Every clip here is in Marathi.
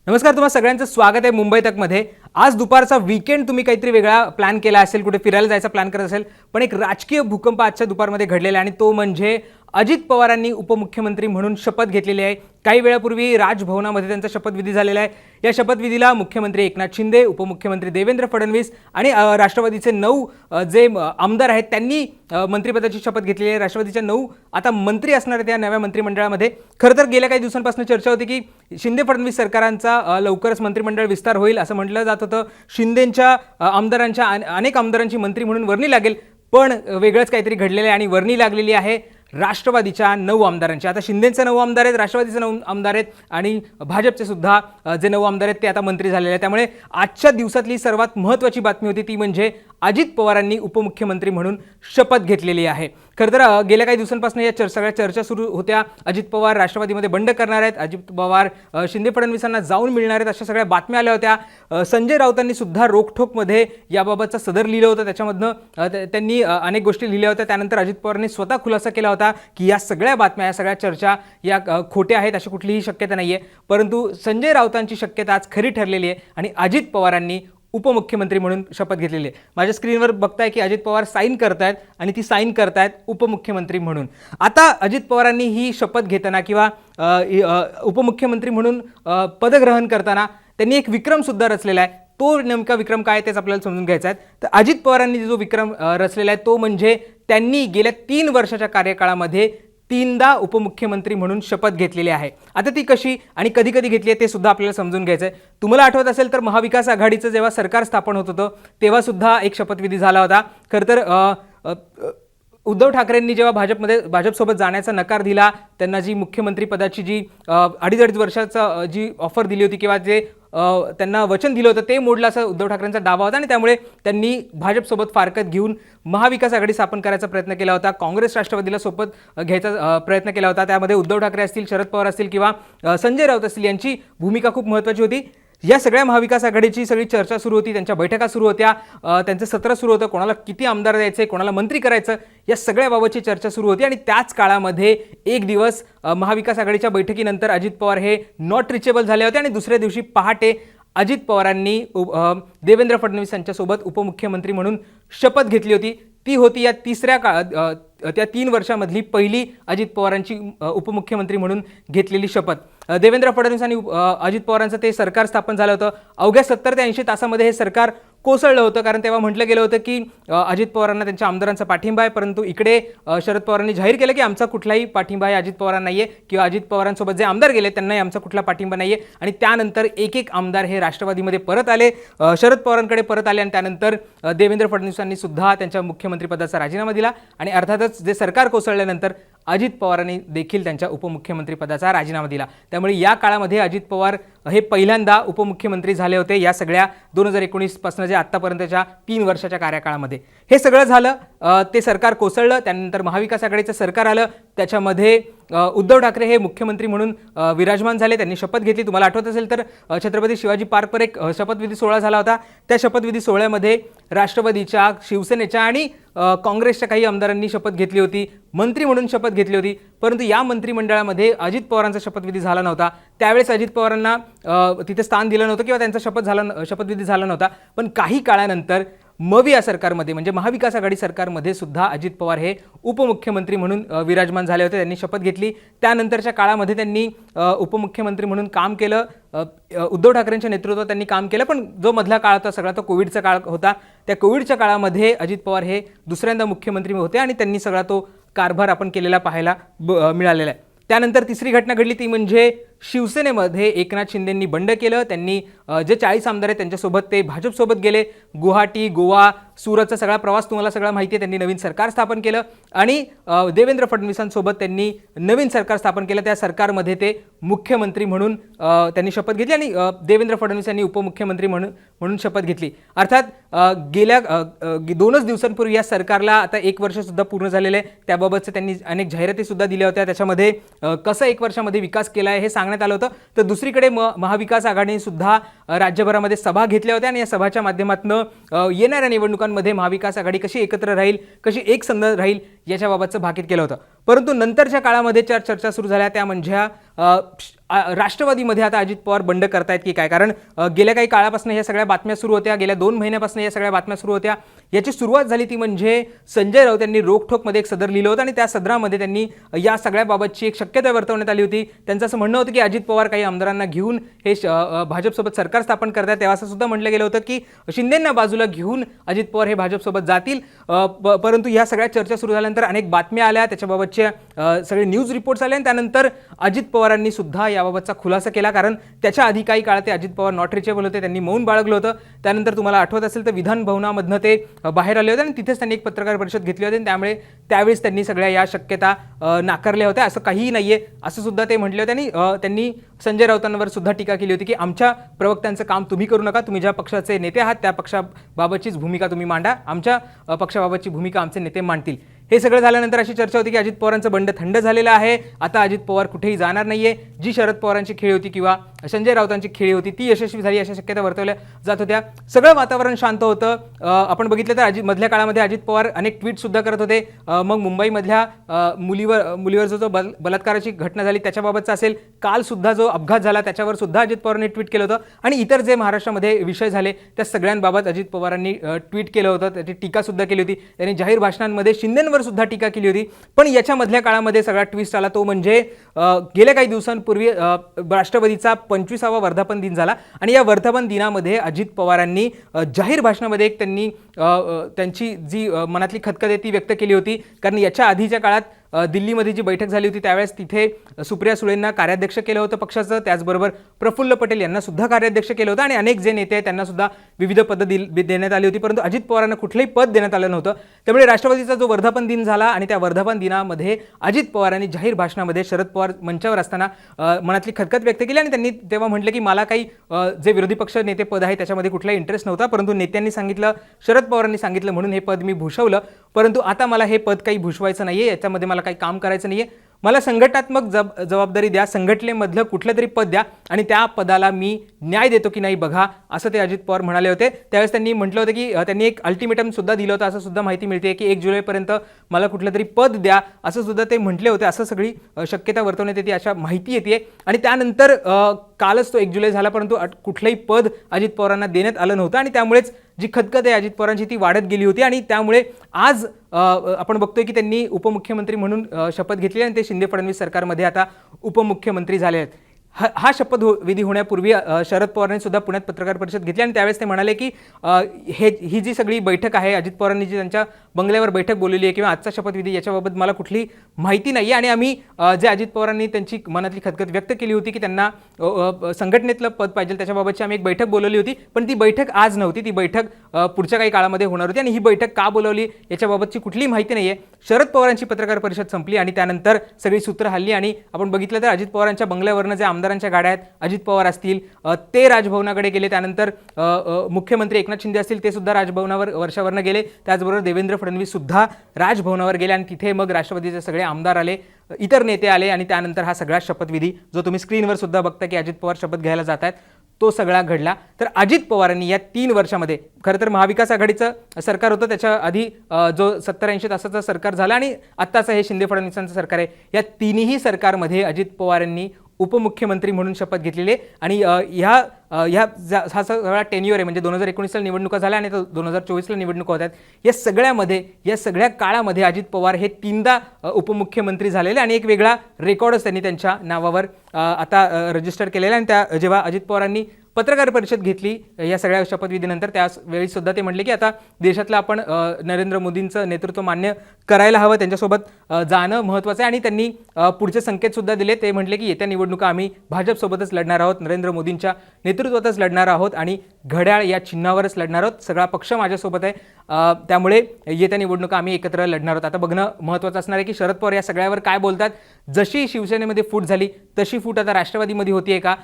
नमस्कार, तुम्हा सगळ्यांचं स्वागत आहे मुंबई तकमध्ये। आज दुपारचा वीकेंड तुम्ही काहीतरी वेगळा प्लॅन केला असेल, कुठे फिरायला जायचा प्लॅन करत असेल, पण एक राजकीय भूकंप आजच्या दुपारमध्ये घडलेला आहे आणि तो म्हणजे अजित पवारांनी उपमुख्यमंत्री म्हणून शपथ घेतलेली आहे। काही वेळापूर्वी राजभवनामध्ये त्यांचा शपथविधी झालेला आहे। या शपथविधीला मुख्यमंत्री एकनाथ शिंदे, उपमुख्यमंत्री देवेंद्र फडणवीस आणि राष्ट्रवादीचे 9 जे आमदार आहेत त्यांनी मंत्रिपदाची शपथ घेतलेली आहे। राष्ट्रवादीच्या 9 आता मंत्री असणार आहेत या नव्या मंत्रिमंडळामध्ये। खरं तर गेल्या काही दिवसांपासून चर्चा होती की शिंदे फडणवीस सरकारांचा लवकरच मंत्रिमंडळ विस्तार होईल असं म्हटलं जात होतं। शिंदेंच्या आमदारांच्या अनेक आमदारांची मंत्री म्हणून वर्णी लागेल, पण वेगळंच काहीतरी घडलेलं आहे आणि वर्णी लागलेली आहे राष्ट्रवादीच्या 9 आमदारांची। आता शिंदेंचे 9 आमदार आहेत, राष्ट्रवादीचे 9 आमदार आहेत आणि भाजपचे सुद्धा जे 9 आमदार आहेत ते आता मंत्री झालेले आहेत। त्यामुळे आजच्या दिवसातली सर्वात महत्त्वाची बातमी होती ती म्हणजे अजित पवारांनी उपमुख्यमंत्री म्हणून शपथ घेतलेली आहे। खरं तर गेल्या काही दिवसांपासून या सगळ्या चर्चा सुरू होत्या। अजित पवार राष्ट्रवादीमध्ये बंड करणार आहेत, अजित पवार शिंदे फडणवीसांना जाऊन मिळणार आहेत, अशा सगळ्या बातम्या आल्या होत्या। संजय राऊतांनी सुद्धा रोखठोकमध्ये याबाबतचा सदर लिहिलं होतं, त्याच्यामधनं त्यांनी अनेक गोष्टी लिहिल्या होत्या। त्यानंतर अजित पवारांनी स्वतः खुलासा केला होता की या सगळ्या बातम्या, या सगळ्या चर्चा या खोट्या आहेत, अशी कुठलीही शक्यता नाहीये। परंतु संजय राऊतांची शक्यता आज खरी ठरलेली आहे आणि अजित पवारांनी उपमुख्यमंत्री म्हणून शपथ घेतलेली आहे। माझ्या स्क्रीनवर बघताय की अजित पवार साईन करतायत आणि ती साईन करतायत उपमुख्यमंत्री म्हणून। आता अजित पवारांनी ही शपथ घेताना किंवा उपमुख्यमंत्री म्हणून पदग्रहण करताना त्यांनी एक विक्रम सुद्धा रचलेला आहे। तो नेमका विक्रम काय तेच आपल्याला समजून घ्यायचा आहे। तर अजित पवारांनी जो विक्रम रचलेला आहे तो म्हणजे त्यांनी गेल्या 3 वर्षाच्या कार्यकाळामध्ये 3दा उपमुख्यमंत्री म्हणून शपथ घेतलेली आहे। आता ती कशी आणि कधी कधी घेतली आहे ते सुद्धा आपल्याला समजून घ्यायचं आहे। तुम्हाला आठवत असेल तर महाविकास आघाडीचं जेव्हा सरकार स्थापन होत होतं तेव्हा सुद्धा एक शपथविधी झाला होता। खरं तर उद्धव ठाकरेंनी जेव्हा भाजपसोबत जाण्याचा नकार दिला, त्यांना जी मुख्यमंत्री पदाची जी 2.5 वर्षाचा जी ऑफर दिली होती किंवा जे त्यांना वचन दिलं होतं ते मोडलं असं उद्धव ठाकरेंचा दावा होता आणि त्यामुळे त्यांनी भाजपसोबत फारकत घेऊन महाविकास आघाडी स्थापन करायचा प्रयत्न केला होता। काँग्रेस राष्ट्रवादीला सोबत घ्यायचा प्रयत्न केला होता। त्यामध्ये उद्धव ठाकरे असतील, शरद पवार असतील किंवा संजय राऊत असतील यांची भूमिका खूप महत्त्वाची होती। या सगळ्या महाविकास आघाडीची सगळी चर्चा सुरू होती, त्यांच्या बैठका सुरू होत्या, त्यांचं सत्र सुरू होतं, कोणाला किती आमदार द्यायचे, कोणाला मंत्री करायचं, या सगळ्या बाबतची चर्चा सुरू होती। आणि त्याच काळामध्ये एक दिवस महाविकास आघाडीच्या बैठकीनंतर अजित पवार हे नॉट रिचेबल झाले होते आणि दुसऱ्या दिवशी पहाटे अजित पवारांनी देवेंद्र फडणवीस यांच्यासोबत उपमुख्यमंत्री म्हणून शपथ घेतली होती। ती होती या त्या 3 वर्षामधली पहिली अजित पवारांची उपमुख्यमंत्री म्हणून घेतलेली शपथ। देवेंद्र फडणवीस आणि अजित पवारांचं ते सरकार स्थापन झालं होतं। अवघ्या 70 ते 80 तासामध्ये हे सरकार कोसळलं होतं, कारण तेव्हा म्हटलं गेलं होतं की अजित पवारांना त्यांच्या आमदारांचा पाठिंबा आहे, परंतु इकडे शरद पवारांनी जाहीर केलं की आमचा कुठलाही पाठिंबा आहे अजित पवारांना नाहीये किंवा अजित पवारांसोबत जे आमदार गेले त्यांनाही आमचा कुठला पाठिंबा नाहीये। आणि त्यानंतर एक आमदार हे राष्ट्रवादीमध्ये परत आले, शरद पवारांकडे परत आले आणि त्यानंतर देवेंद्र फडणवीसांनी सुद्धा त्यांच्या मुख्यमंत्रीपदाचा राजीनामा दिला आणि अर्थातच जे सरकार कोसळल्यानंतर अजित पवारांनी देखील त्यांच्या उपमुख्यमंत्री पदाचा राजीनामा दिला। त्यामुळे या काळामध्ये अजित पवार हे पहिल्यांदा उपमुख्यमंत्री झाले होते या सगळ्या 2019 पासून जे आतापर्यंतच्या 3 वर्षाच्या कार्यकाळामध्ये। हे सगळं झालं, ते सरकार कोसळलं, त्यानंतर महाविकास आघाडीचं सरकार आलं, त्याच्यामध्ये उद्धव ठाकरे हे मुख्यमंत्री म्हणून विराजमान झाले, त्यांनी शपथ घेतली। तुम्हाला आठवत असेल तर छत्रपती शिवाजी पार्कवर एक शपथविधी सोहळा झाला होता। त्या शपथविधी सोहळ्यामध्ये राष्ट्रवादीच्या, शिवसेनेच्या आणि काँग्रेसच्या काही आमदारांनी शपथ घेतली होती, मंत्री म्हणून शपथ घेतली होती। परंतु या मंत्रिमंडळामध्ये अजित पवारांचा शपथविधी झाला नव्हता। त्यावेळेस अजित पवारांना तिथे स्थान दिलं नव्हतं किंवा त्यांचा शपथविधी झाला नव्हता। पण काही काळानंतर या सरकारमध्ये म्हणजे महाविकास आघाडी सरकारमध्ये सुद्धा अजित पवार हे उपमुख्यमंत्री म्हणून विराजमान झाले होते, त्यांनी शपथ घेतली। त्यानंतरच्या काळामध्ये त्यांनी उपमुख्यमंत्री म्हणून काम केलं, उद्धव ठाकरेंच्या नेतृत्वात त्यांनी काम केलं। पण जो मधला काळ होता सगळा तो कोविडचा काळ होता। त्या कोविडच्या काळामध्ये अजित पवार हे दुसऱ्यांदा मुख्यमंत्री होते आणि त्यांनी सगळा तो कारभार आपण केलेला पाहायला मिळालेला आहे। त्यानंतर तिसरी घटना घडली ती म्हणजे शिवसेनेमध्ये एकनाथ शिंदेंनी बंड केलं। त्यांनी जे 40 आमदार आहेत त्यांच्यासोबत ते भाजपसोबत गेले। गुवाहाटी, गोवा, सुरतचा सगळा प्रवास तुम्हाला सगळा माहिती आहे। त्यांनी नवीन सरकार स्थापन केलं आणि देवेंद्र फडणवीसांसोबत त्यांनी नवीन सरकार स्थापन केलं। त्या सरकारमध्ये ते मुख्यमंत्री म्हणून त्यांनी शपथ घेतली आणि देवेंद्र फडणवीस यांनी उपमुख्यमंत्री म्हणून शपथ घेतली। अर्थात गेल्या 2च दिवसांपूर्वी या सरकारला आता 1 वर्ष सुद्धा पूर्ण झालेलं आहे। त्याबाबतचे त्यांनी अनेक जाहिराती सुद्धा दिल्या होत्या। त्याच्यामध्ये कसं 1 वर्षामध्ये विकास केला आहे हे सांगण्यात आलं होतं। तर दुसरीकडे महाविकास आघाडीने सुद्धा राज्यभरामध्ये सभा घेतल्या होत्या आणि या सभाच्या माध्यमातून येणाऱ्या निवडणुकांमध्ये महाविकास आघाडी कशी एकत्र राहील, कशी एकसंध राहील याच्याबाबतचं भाकीत केलं होतं। परंतु नंतरच्या काळामध्ये ज्या चर्चा सुरू झाल्या त्या म्हणजे राष्ट्रवादीमध्ये आता अजित पवार बंड करतायत की काय, कारण गेल्या काही काळापासून या सगळ्या बातम्या सुरू होत्या, गेल्या 2 महिन्यापासून या सगळ्या बातम्या सुरू होत्या. याची सुरुवात झाली ती म्हणजे संजय राऊत यांनी रोखठोकमध्ये एक सदर लिहिलं होतं आणि त्या सदरामध्ये त्यांनी या सगळ्याबाबतची एक शक्यता वर्तवण्यात आली होती. त्यांचं असं म्हणणं होतं की अजित पवार काही आमदारांना घेऊन हे भाजपसोबत सरकार स्थापन करतात. तेव्हा असं सुद्धा म्हटलं गेलं होतं की शिंदेंना बाजूला घेऊन अजित पवार हे भाजपसोबत जातील. परंतु या सगळ्या चर्चा सुरू झाल्यानंतर अनेक बातम्या आल्या, त्याच्याबाबतचे सगळे न्यूज रिपोर्ट्स आले आणि त्यानंतर अजित पवारांनी सुद्धा याबाबतचा खुलासा केला. कारण त्याच्या आधी काही काळ ते अजित पवार नॉट रिचेबल होते, त्यांनी मौन बाळगलं होतं. त्यानंतर तुम्हाला आठवत असेल तर विधान भवनामधनं ते बाहेर आले होते आणि तिथेच त्यांनी एक पत्रकार परिषद घेतली होती आणि त्यामुळे त्यावेळेस त्यांनी सगळ्या या शक्यता नाकारल्या होत्या. असं काहीही नाहीये असं सुद्धा ते म्हटले होते आणि त्यांनी संजय राऊतांवर सुद्धा टीका केली होती की आमच्या प्रवक्त्यांचं काम तुम्ही करू नका, तुम्ही ज्या पक्षाचे नेते आहात त्या पक्षाबाबतचीच भूमिका तुम्ही मांडा, आमच्या पक्षाबाबतची भूमिका आमचे नेते मांडतील. हे सगळं झाल्यानंतर अशी चर्चा होती की अजित पवारांचं बंड थंड झालेलं आहे, आता अजित पवार कुठेही जाणार नाहीये. जी शरद पवारांची खेळी होती किंवा संजय राऊतांची खेळी होती ती यशस्वी झाली अशा शक्यता वर्तवल्या जात होत्या. सगळं वातावरण शांत होतं. आपण बघितलं तर मधल्या काळामध्ये अजित पवार अनेक ट्विट सुद्धा करत होते. मग मुंबईमधल्या मुलीवर जो बलात्काराची घटना झाली त्याच्याबाबतचा असेल, काल सुद्धा जो अपघात झाला त्याच्यावर सुद्धा अजित पवारांनी ट्विट केलं होतं आणि इतर जे महाराष्ट्रामध्ये विषय झाले त्या सगळ्यांबाबत अजित पवारांनी ट्विट केलं होतं, त्याची टीका सुद्धा केली होती. त्यांनी जाहीर भाषणांमध्ये शिंदेंवर सुद्धा टीका केली होती. पण याच्या मधल्या काळामध्ये सगळा ट्विस्ट आला तो म्हणजे गेल्या काही दिवसांपूर्वी राष्ट्रवादीचा 25वा वर्धापन दिन झाला आणि या वर्धापन दिनामध्ये अजित पवारांनी जाहीर भाषणामध्ये एक त्यांची जी मनातली खदखद आहे ती व्यक्त केली होती. कारण याच्या आधीच्या काळात दिल्लीमध्ये जी बैठक झाली होती त्यावेळेस तिथे सुप्रिया सुळेंना कार्याध्यक्ष केलं होतं पक्षाचं, त्याचबरोबर प्रफुल्ल पटेल यांना सुद्धा कार्याध्यक्ष केलं होतं आणि अनेक जे नेते आहेत त्यांना सुद्धा विविध पदं देण्यात आली होती. परंतु अजित पवारांना कुठलंही पद देण्यात आलं नव्हतं. त्यामुळे राष्ट्रवादीचा जो वर्धापन दिन झाला आणि त्या वर्धापन दिनामध्ये अजित पवारांनी जाहीर भाषणामध्ये शरद पवार मंचावर असताना मनातली खदखद व्यक्त केली आणि त्यांनी तेव्हा म्हटलं की मला काही जे विरोधी पक्ष नेते पद आहे त्याच्यामध्ये कुठलाही इंटरेस्ट नव्हता, परंतु नेत्यांनी सांगितलं, शरद पवारांनी सांगितलं म्हणून हे पद मी भूषवलं. परंतु आता मला हे पद काही भूषवायचं नाहीये, याच्यामध्ये मला काही काम करायचं नाहीये, मला संघटनात्मक जबाबदारी द्या, संघटनेमधलं कुठलं तरी पद द्या आणि त्या पदाला मी न्याय देतो की नाही बघा, असं ते अजित पवार म्हणाले होते. त्यावेळेस त्यांनी म्हटलं होतं की त्यांनी एक अल्टिमेटम सुद्धा दिलं होतं, असं सुद्धा माहिती मिळते की 1 जुलैपर्यंत मला कुठलं तरी पद द्या असं सुद्धा ते म्हटले होते. असं सगळी शक्यता वर्तवण्यात येते, अशा माहिती येते. आणि त्यानंतर कालच तो 1 जुलै झाला, परंतु कुठलंही पद अजित पवारांना देण्यात आलं नव्हतं आणि त्यामुळेच जी खदखद आहे अजित पवारांची ती वाढत गेली होती आणि त्यामुळे आज आपण बघतोय की त्यांनी उपमुख्यमंत्री म्हणून शपथ घेतली आणि ते शिंदे फडणवीस सरकारमध्ये आता उपमुख्यमंत्री झाले आहेत. हा शपथविधी होण्यापूर्वी शरद पवारांनी सुद्धा पुण्यात पत्रकार परिषद घेतली आणि त्यावेळेस ते म्हणाले की ही जी सगळी बैठक आहे, अजित पवारांनी जी त्यांच्या बंगल्यावर बैठक बोलवली आहे किंवा आजचा शपथविधी याच्याबाबत मला कुठली माहिती नाही आणि आम्ही जे अजित पवारांनी त्यांची मनातली खदखद व्यक्त केली होती की त्यांना संघटनेतलं पद पाहिजे त्याच्याबाबतची आम्ही एक बैठक बोलवली होती, पण ती बैठक आज नव्हती, ती बैठक पुढच्या काही काळामध्ये होणार होती आणि ही बैठक का बोलवली याच्याबाबतची कुठलीही माहिती नाही आहे. शरद पवारांची पत्रकार परिषद संपली आणि त्यानंतर सगळी सूत्र हल्ली आणि आपण बघितलं तर अजित पवारांच्या बंगल्यावरनं जे आमदारांच्या गाड्या आहेत, अजित पवार असतील ते राजभवनाकडे गेले, त्यानंतर मुख्यमंत्री एकनाथ शिंदे असतील ते सुद्धा राजभवनावर वर्षावरनं गेले, त्याचबरोबर देवेंद्र फडणवीस सुद्धा राजभवनावर गेले आणि तिथे मग राष्ट्रवादीचे सगळे आमदार आले, इतर नेते आले आणि त्यानंतर हा सगळा शपथविधी जो तुम्ही स्क्रीनवर सुद्धा बघता की अजित पवार शपथ घ्यायला जात आहेत तो सगळा घडला. तर अजित पवारांनी या 3 वर्षामध्ये खरं तर महाविकास आघाडीचं सरकार होतं, त्याच्या आधी जो 70-80 तासाचं सरकार झालं आणि आत्ताचं हे शिंदे फडणवीसांचं सरकार आहे, या तिन्ही सरकारमध्ये अजित पवारांनी उपमुख्यमंत्री म्हणून शपथ घेतलेली आहे आणि हा सगळा टेन्युअर आहे म्हणजे 2019ला निवडणुका झाल्या आणि 2024ला निवडणुका होतात, या सगळ्या काळामध्ये अजित पवार हे 3दा उपमुख्यमंत्री झालेले आणि एक वेगळा रेकॉर्डच त्यांनी त्यांच्या नावावर आता रजिस्टर केलेला. आणि त्या जेव्हा अजित पवारांनी पत्रकार परिषद घेतली या सगळ्या शपथविधीनंतर त्यावेळी सुद्धा ते म्हटले की आता देशातलं आपण नरेंद्र मोदींचं नेतृत्व मान्य करायला हवं, त्यांच्यासोबत जाणं महत्त्वाचं आहे आणि त्यांनी पुढचे संकेत सुद्धा दिले. ते म्हटले की येत्या निवडणुका आम्ही भाजपसोबतच लढणार आहोत, नरेंद्र मोदींच्या नेतृत्वातच लढणार आहोत आणि घड्याळ या चिन्हावरच लढणार आहोत, सगळा पक्ष माझ्यासोबत आहे, त्यामुळे येत्या निवडणुका आम्ही एकत्र लढणार आहोत. आता बघणं महत्त्वाचं असणार आहे की शरद पवार या सगळ्यावर काय बोलतात. जशी शिवसेनेमध्ये फूट झाली तशी फूट आता राष्ट्रवादीमध्ये होतीये का?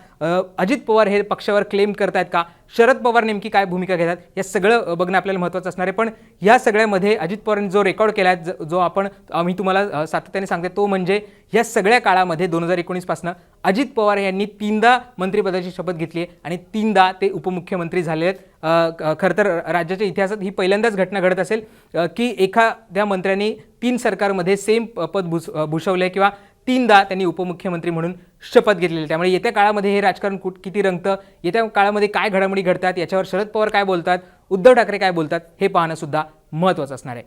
अजित पवार हे पक्षावर क्लेम करतायत का? शरद पवार नेमकी काय भूमिका घेतात हे सगळं बघणं आपल्याला महत्त्वाचं असणार आहे. पण या सगळ्यामध्ये अजित पवारांनी जो रेकॉर्ड केला आहे, जो आम्ही तुम्हाला सातत्याने सांगते, तो म्हणजे या सगळ्या काळामध्ये 2019 पासून अजित पवार यांनी 3दा मंत्रिपदाची शपथ घेतली आहे आणि 3दा ते उपमुख्यमंत्री झाले आहेत. खरं तर राज्याच्या इतिहासात ही पहिल्यांदाच घटना घडत असेल की एखाद्या मंत्र्यांनी 3 सरकारमध्ये सेम पद भूषवले किंवा 3दा त्यांनी उपमुख्यमंत्री म्हणून शपथ घेतलेली. त्यामुळे येत्या काळामध्ये हे राजकारण किती रंगतं, येत्या काळामध्ये काय घडामोडी घडतात, याच्यावर शरद पवार काय बोलतात, उद्धव ठाकरे काय बोलतात, हे पाहणं सुद्धा महत्त्वाचं असणार आहे.